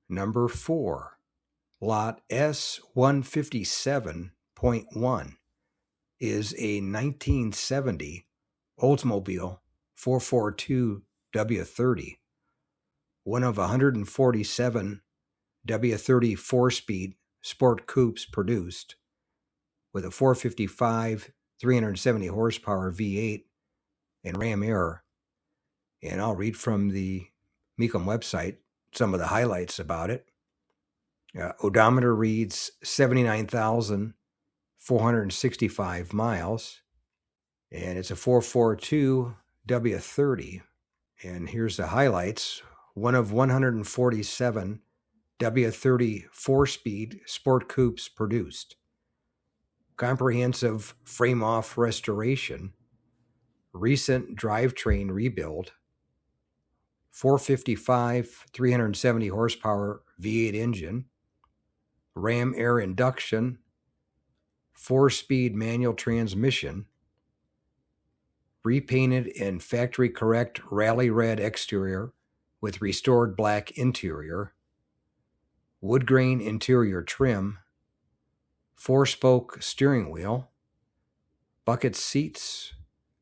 Number 4, lot S157.1 is a 1970 Oldsmobile 442 W-30, one of 147 W-30 4-speed sport coupes produced, with a 455 370 horsepower V8 and Ram air. And I'll read from the Mecum website some of the highlights about it. Odometer reads 79,465 miles, and it's a 442 W-30. And here's the highlights. One of 147 W-30 4-speed sport coupes produced. Comprehensive frame-off restoration. Recent drivetrain rebuild. 455 370 horsepower V8 engine. Ram air induction. 4-speed manual transmission. Repainted in factory correct rally red exterior with restored black interior. Wood grain interior trim. 4-spoke steering wheel. Bucket seats.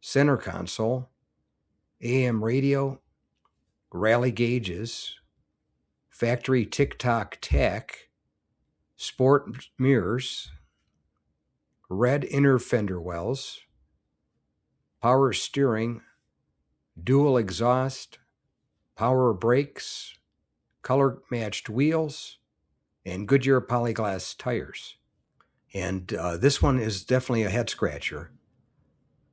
Center console. AM radio. Rally gauges. Factory tick-tock tack. Sport mirrors. Red inner fender wells. Power steering. Dual exhaust. Power brakes. Color matched wheels. And Goodyear polyglass tires. And this one is definitely a head scratcher.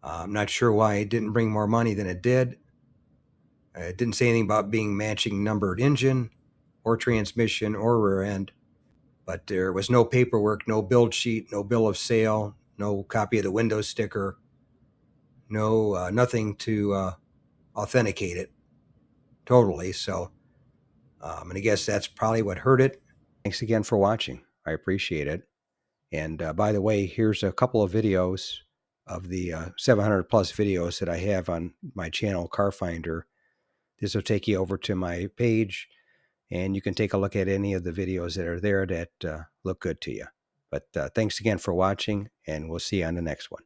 I'm not sure why it didn't bring more money than it did. It didn't say anything about being matching numbered engine or transmission or rear end. But there was no paperwork, no build sheet, no bill of sale, no copy of the window sticker, nothing to authenticate it totally. So I'm going to guess that's probably what hurt it. Thanks again for watching. I appreciate it. And by the way, here's a couple of videos of the 700 plus videos that I have on my channel, Car Finder. This will take you over to my page, and you can take a look at any of the videos that are there that look good to you. But thanks again for watching, and we'll see you on the next one.